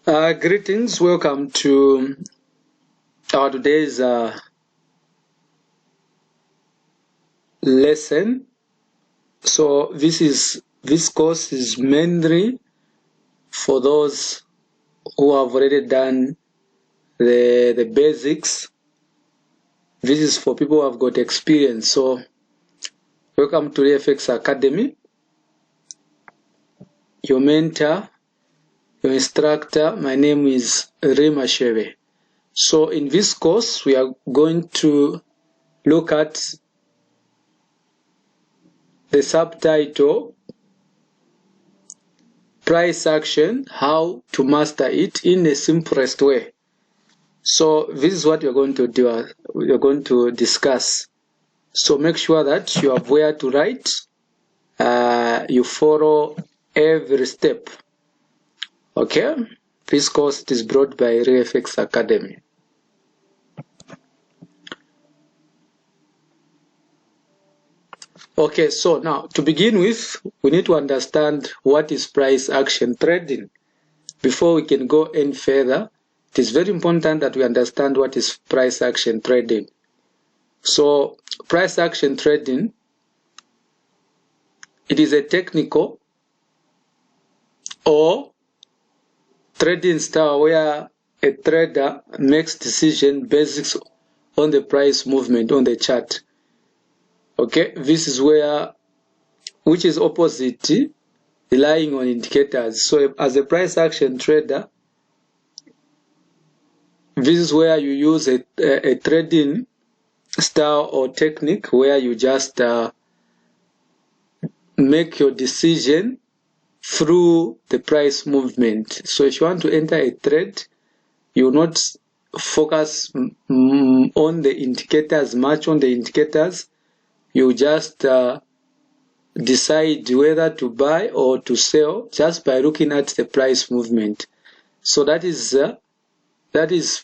Greetings, welcome to our today's lesson. So this course is mainly for those who have already done the basics. This is for people who have got experience. So welcome to ReFX Academy. Your mentor, your instructor, my name is Rema Sheve. So in this course, we are going to look at the subtitle, Price Action, how to master it in the simplest way. So this is what we're going to do. We're going to discuss. So make sure that you have where to write. You follow every step. Okay? This course is brought by ReFX Academy. Okay, so now to begin with, we need to understand what is price action trading. Before we can go any further, it is very important that we understand what is price action trading. So price action trading, it is a technical or trading style where a trader makes decision based on the price movement on the chart. Okay, this is which is opposite relying on indicators. So as a price action trader, this is where you use a trading style or technique where you just make your decision through the price movement. So if you want to enter a trade, you will not focus on the indicators, much on the indicators. You just decide whether to buy or to sell just by looking at the price movement. So that is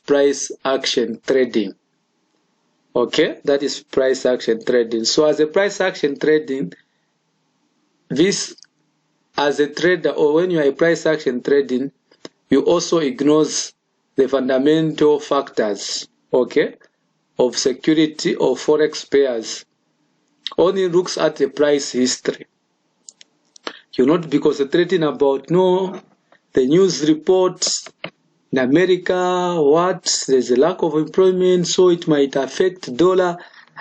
price action trading. Okay, that is price action trading. So as a price action trading, this as a trader, or when you are a price action trading, you also ignores the fundamental factors, okay, of security or forex pairs. Only looks at the price history. You're not be concentrating about the news reports in America, there's a lack of employment, so it might affect dollar.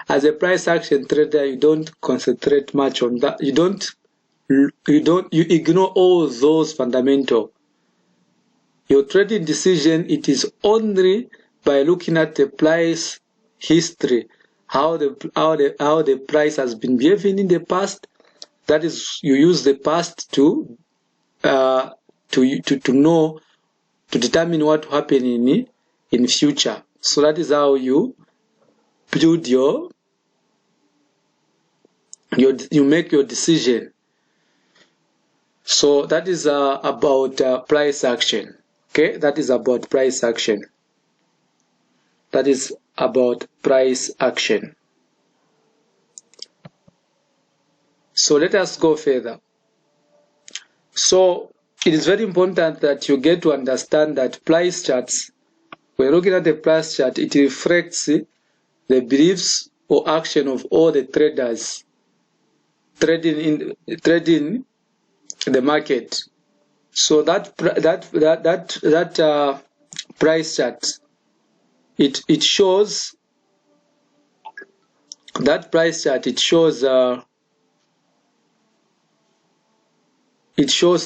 As a price action trader, you don't concentrate much on that. You ignore all those fundamental. Your trading decision, it is only by looking at the price history, how the price has been behaving in the past. That is, you use the past to know, to determine what will happen in future. So that is how you build you make your decision. So that is about price action. Okay, that is about price action. That is about price action. So let us go further. So it is very important that you get to understand that price charts, when looking at the price chart, it reflects the beliefs or action of all the traders trading the market. So that price chart, it shows that price chart. It shows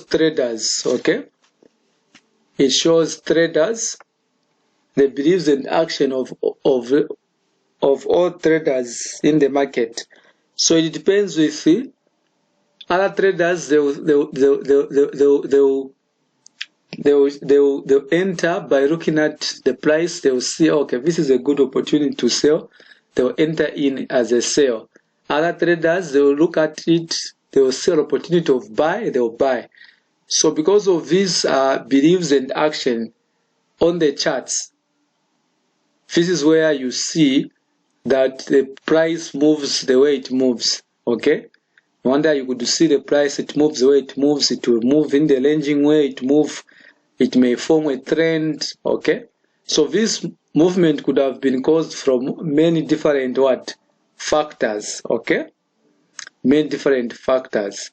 traders. Okay, it shows traders, the beliefs and action of all traders in the market. So it depends with other traders. They'll enter by looking at the price. They'll see, okay, this is a good opportunity to sell. They'll enter in as a sale. Other traders, they'll look at it. They'll see an opportunity of buy. They'll buy. So because of these beliefs and action on the charts, this is where you see that the price moves the way it moves. Okay. One day you could see the price, it moves the way it moves. It will move in the ranging way it moves. it may form a trend. Okay, so this movement could have been caused from many different factors. Okay, many different factors,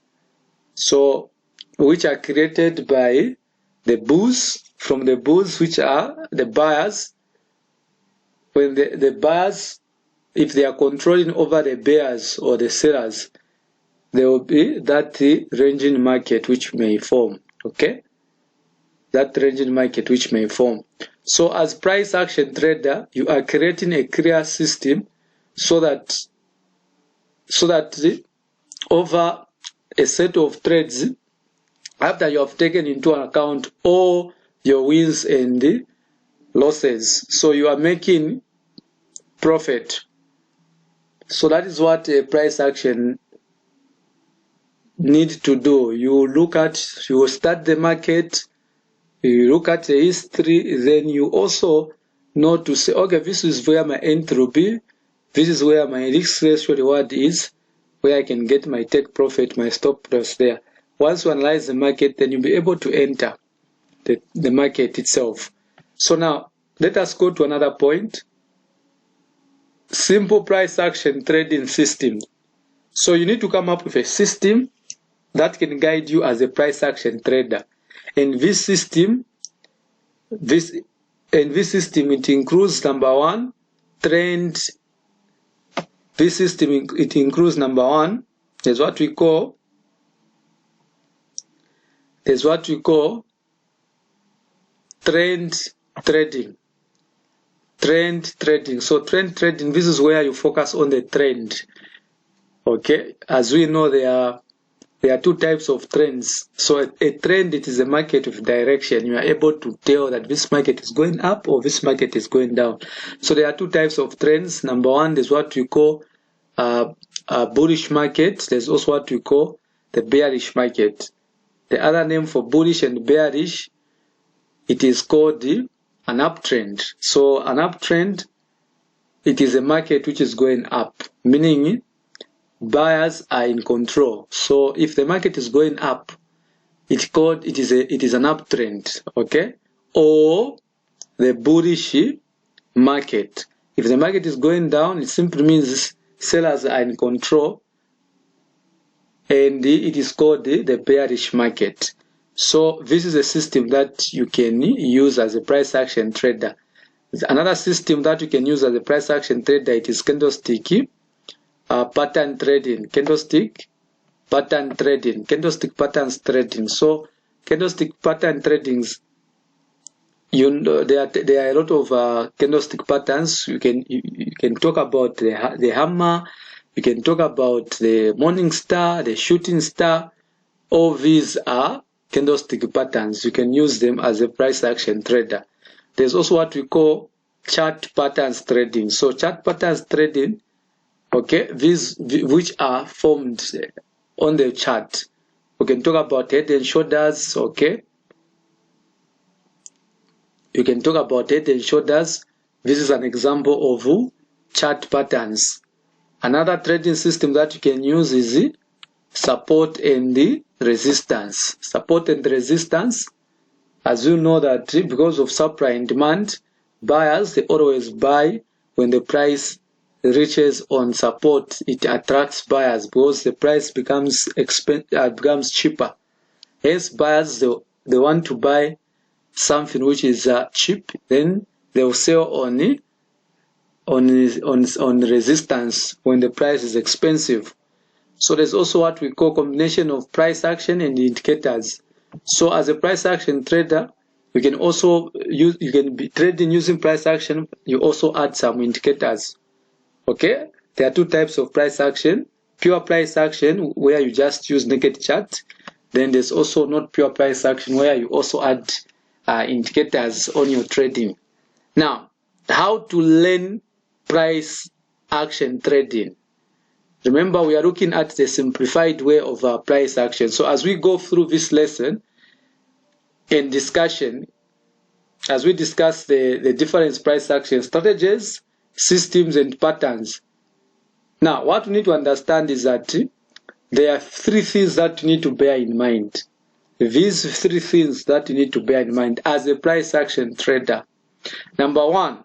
so which are created by the bulls, from the bulls, which are the buyers. When the buyers, if they are controlling over the bears or the sellers, there will be that ranging market which may form. Okay, that ranging market which may form. So as price action trader, you are creating a clear system so that over a set of trades, after you have taken into account all your wins and losses, so you are making profit. So that is what a price action need to do. You will start the market, you look at the history, then you also know to say, okay, this is where my entry will be, this is where my risk ratio reward is, where I can get my take profit, my stop loss there. Once you analyze the market, then you'll be able to enter the market itself. So now, let us go to another point. Simple price action trading system. So you need to come up with a system that can guide you as a price action trader. And this system, it includes number one, trend. This system, it includes number one, there's what we call trend trading. Trend trading. So trend trading, this is where you focus on the trend. Okay, as we know, there are two types of trends. So a trend, it is a market with direction. You are able to tell that this market is going up or this market is going down. So there are two types of trends. Number one is what we call a bullish market. There's also what we call the bearish market. The other name for bullish and bearish, it is called an uptrend. So an uptrend, it is a market which is going up, meaning buyers are in control. So if the market is going up, it is an uptrend. Okay, or the bullish market. If the market is going down, it simply means sellers are in control, and it is called the bearish market. So this is a system that you can use as a price action trader. Another system that you can use as a price action trader, it is candlestick pattern trading. Candlestick patterns trading. So candlestick pattern tradings, there are a lot of candlestick patterns. You can talk about the hammer, you can talk about the morning star, the shooting star. All these are candlestick patterns. You can use them as a price action trader. There's also what we call chart patterns trading. So chart patterns trading, okay, these which are formed on the chart. We can talk about head and shoulders. Okay, you can talk about head and shoulders. This is an example of chart patterns. Another trading system that you can use is support and the resistance. Support and resistance, as you know that because of supply and demand, buyers, they always buy when the price reaches on support. It attracts buyers because the price becomes cheaper. Hence, buyers, they want to buy something which is cheap, then they will sell on resistance when the price is expensive. So there's also what we call combination of price action and indicators. So as a price action trader, you can be trading using price action. You also add some indicators. Okay, there are two types of price action: pure price action, where you just use naked chart. Then there's also not pure price action, where you also add indicators on your trading. Now, how to learn price action trading? Remember, we are looking at the simplified way of price action. So as we go through this lesson and discussion, as we discuss the different price action strategies, systems, and patterns. Now, what we need to understand is that there are three things that you need to bear in mind. these three things that you need to bear in mind as a price action trader. Number one,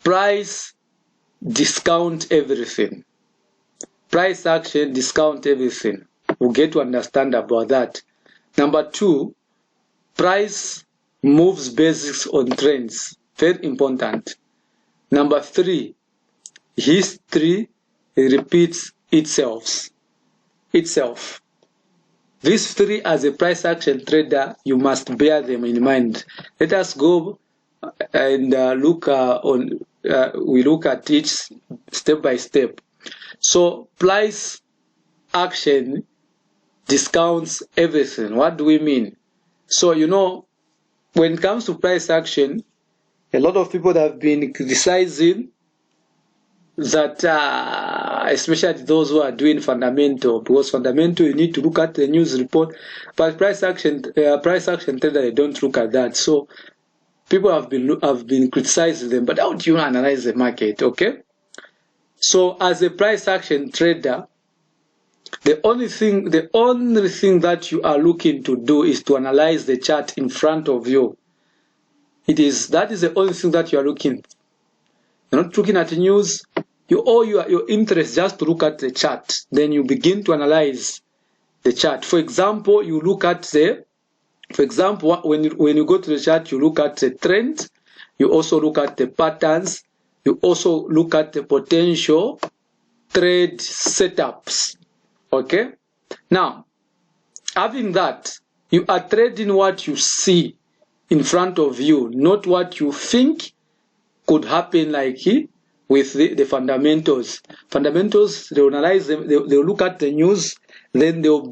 price discount everything. Price action discount everything. We'll get to understand about that. Number two, price moves basics on trends. Very important. Number three, history repeats itself. These three, as a price action trader, you must bear them in mind. Let us go and we look at each step by step. So price action discounts everything. What do we mean? So when it comes to price action, a lot of people have been criticizing that, especially those who are doing fundamental, because fundamental you need to look at the news report, but price action trader, they don't look at that. So people have been criticizing them. But how do you analyze the market? Okay, so as a price action trader, the only thing that you are looking to do is to analyze the chart in front of you. That is the only thing that you are looking. You're not looking at the news. Your interest just to look at the chart. Then you begin to analyze the chart. For example, you look at when you go to the chart, you look at the trend. You also look at the patterns. You also look at the potential trade setups. Okay. Now, having that, you are trading what you see in front of you, not what you think could happen, like with the fundamentals. Fundamentals, they'll analyze them, they'll look at the news, then they'll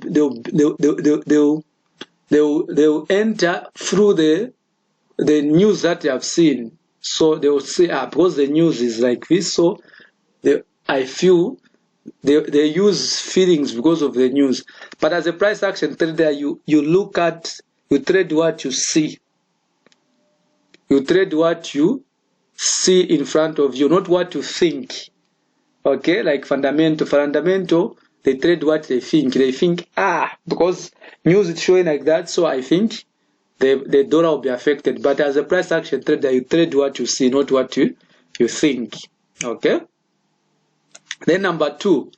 enter through the news that they have seen. So they will say, because the news is like this, so I feel they use feelings because of the news. But as a price action trader, you trade what you see. You trade what you see in front of you, not what you think. Okay, like fundamental, they trade what they think. They think, because news is showing like that, so I think the dollar will be affected. But as a price action trader, you trade what you see, not what you think. Okay. Then number two,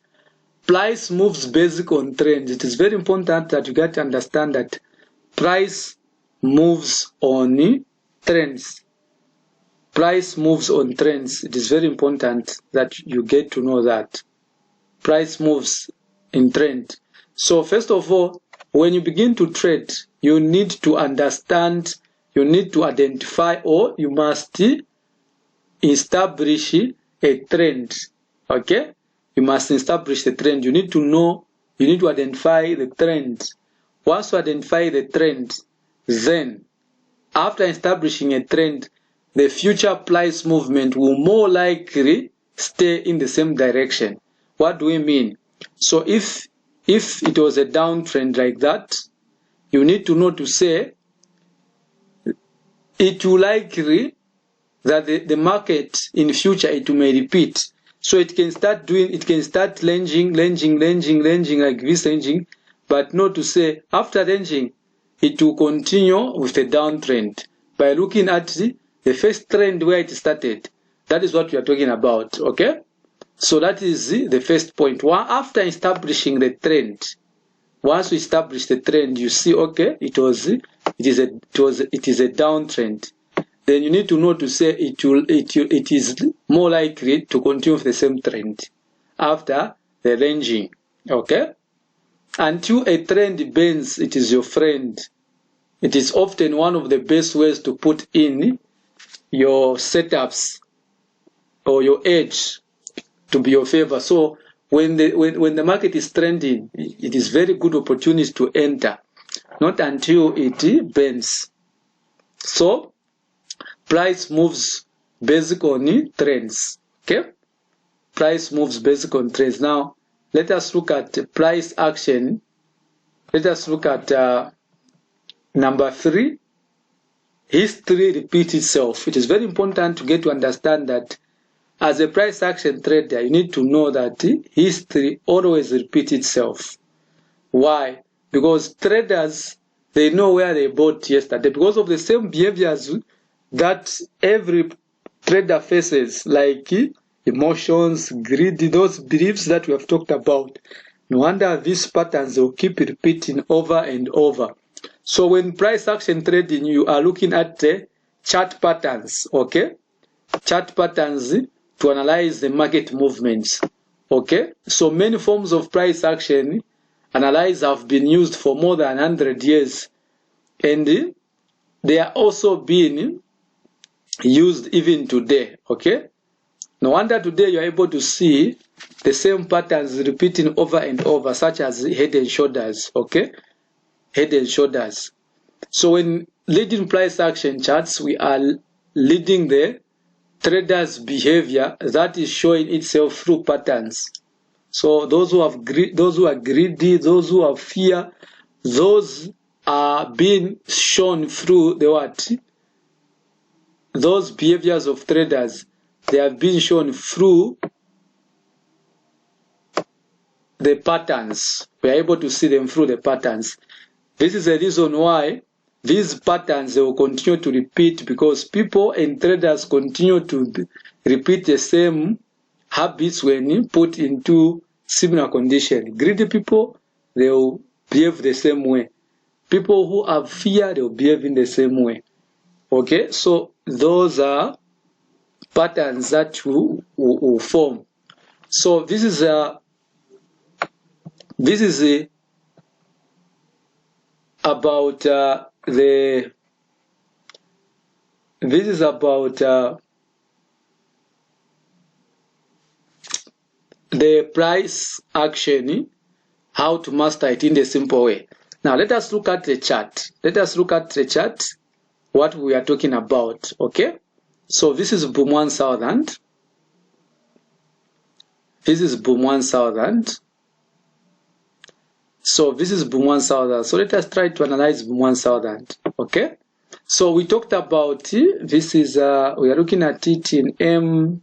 price moves basic on trends. It is very important that you get to understand that price moves on trends. Price moves on trends. It is very important that you get to know that. Price moves in trend. So first of all, when you begin to trade, you need to understand, you need to identify, or you must establish a trend. Okay? You must establish the trend. You need to know, you need to identify the trend. Once you identify the trend, then after establishing a trend, the future price movement will more likely stay in the same direction. What do we mean? So if it was a downtrend like that, you need to know to say it will likely that the market in future it may repeat. So it can start ranging like this ranging, but not to say after ranging it will continue with a downtrend. By looking at the first trend where it started, that is what we are talking about. Okay, so that is the first point. After establishing the trend, once we establish the trend, you see, okay, it is a downtrend. Then you need to know to say it is more likely to continue with the same trend after the ranging. Okay, until a trend bends, it is your friend. It is often one of the best ways to put in your setups or your edge to be your favor. So when the market is trending, it is very good opportunity to enter, not until it bends. So price moves basic on trends. Okay, price moves basic on trends. Now let us look at price action. Let us look at number 3. History repeats itself. It is very important to get to understand that as a price action trader, you need to know that history always repeats itself. Why? Because traders, they know where they bought yesterday because of the same behaviors that every trader faces, like emotions, greed, those beliefs that we have talked about. No wonder these patterns will keep repeating over and over. So when price action trading, you are looking at the chart patterns, okay? Chart patterns to analyze the market movements, okay? So many forms of price action analysis have been used for more than 100 years, and they are also being used even today, okay? No wonder today you are able to see the same patterns repeating over and over, such as head and shoulders, okay? Head and shoulders. So when leading price action charts, we are leading the trader's behavior that is showing itself through patterns. So those who have those who are greedy, those who have fear, those are being shown through the what? Those behaviors of traders, they have been shown through the patterns. We are able to see them through the patterns. This is the reason why these patterns, they will continue to repeat, because people and traders continue to repeat the same habits when put into similar conditions. Greedy people, they will behave the same way. People who have fear, they will behave in the same way. Okay, so those are patterns that will form. So this is about the price action, how to master it in the simple way. Now let us look at the chart. Let us look at the chart, what we are talking about, okay? So this is boom 1000. This is boom 1000. So this is boom 1000. So let us try to analyze boom 1000, okay? So we talked about this is we are looking at it in M.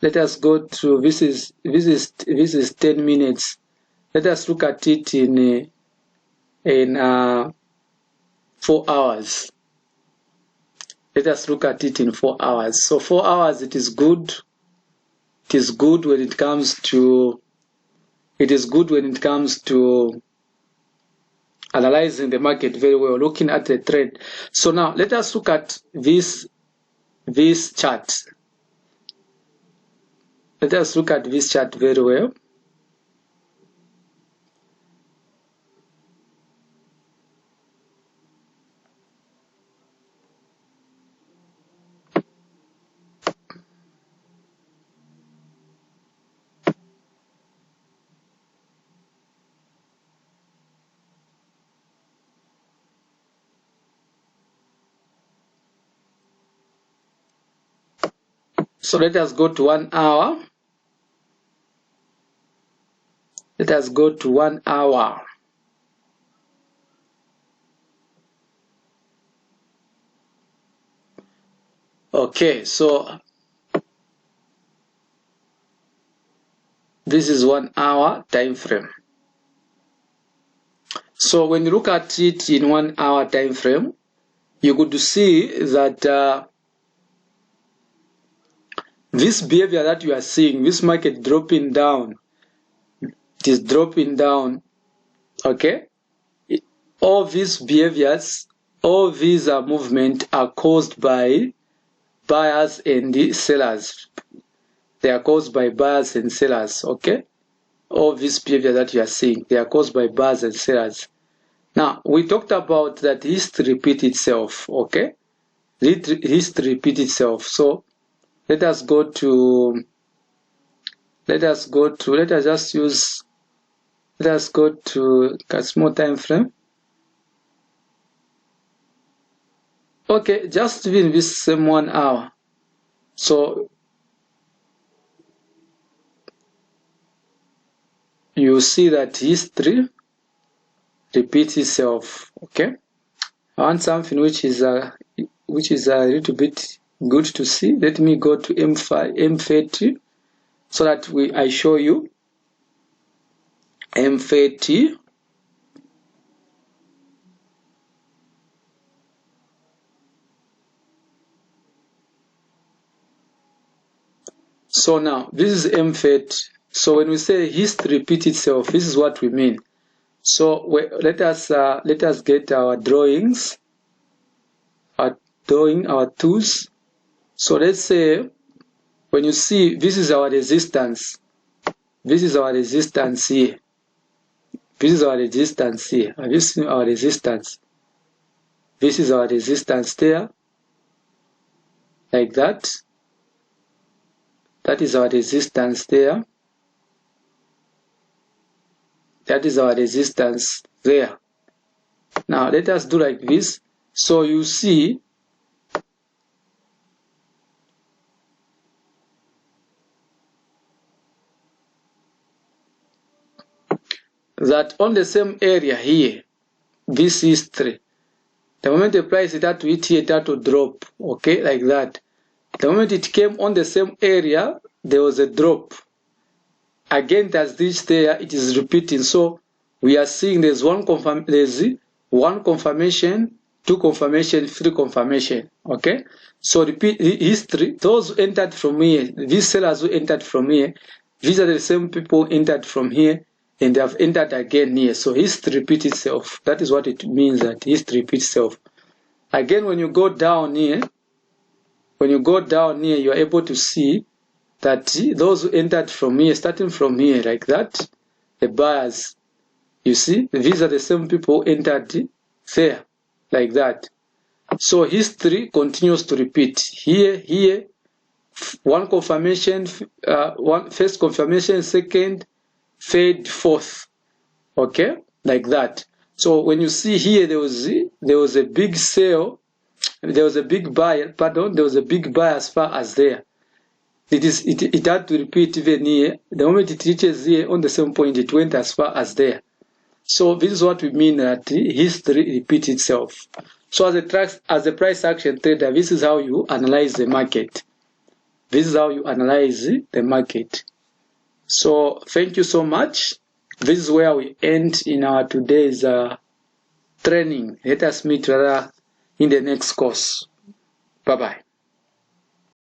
Let us go to this is 10 minutes. Let us look at it in 4 hours. Let us look at it in 4 hours. So 4 hours, it is good. It is good when it comes to analyzing the market very well, looking at the trend. So now let us look at this chart. Let us look at this chart very well. So let us go to 1 hour. Let us go to 1 hour. Okay, so this is 1 hour time frame. So when you look at it in 1 hour time frame, you could see that this behavior that you are seeing, this market dropping down, it is dropping down, okay? All these behaviors, all these movements are caused by buyers and sellers. They are caused by buyers and sellers, okay? All this behavior that you are seeing, they are caused by buyers and sellers. Now, we talked about that history repeats itself, okay? History repeats itself. So let us go to a small time frame. Okay, just within this same 1 hour. So you see that history repeats itself, okay? I want something which is a little bit Good to see. Let me go to M30 so that I show you M30. So now this is M30. So when we say history repeats itself, this is what we mean. So let us get our drawings, our tools. So let's say when you see this is our resistance. This is our resistance here. This is our resistance here. Have you seen our resistance? This is our resistance there. Like that. That is our resistance there. That is our resistance there. Now let us do like this. So you see that on the same area here, this history, the moment the price is at to hit here, it had to drop, okay, like that. The moment it came on the same area, there was a drop. Again, it has reached there, it is repeating. So we are seeing there's one confirmation, two confirmation, three confirmation. Okay. So repeat history. Those who entered from here, these sellers who entered from here, these are the same people who entered from here, and they have entered again here. So history repeats itself. That is what it means, that history repeats itself. Again, when you go down here, you are able to see that those who entered from here, starting from here like that, the buyers, you see, these are the same people who entered there like that. So history continues to repeat. Here, one confirmation, first confirmation, second, third, fourth, okay, like that. So when you see here, there was a big sale, there was a big buy, there was a big buy as far as there. It had to repeat even here. The moment it reaches here on the same point, it went as far as there. So this is what we mean that history repeats itself. So as a price action trader, this is how you analyze the market. This is how you analyze the market. So thank you so much. This is where we end in our today's training. Let us meet rather in the next course. Bye-bye.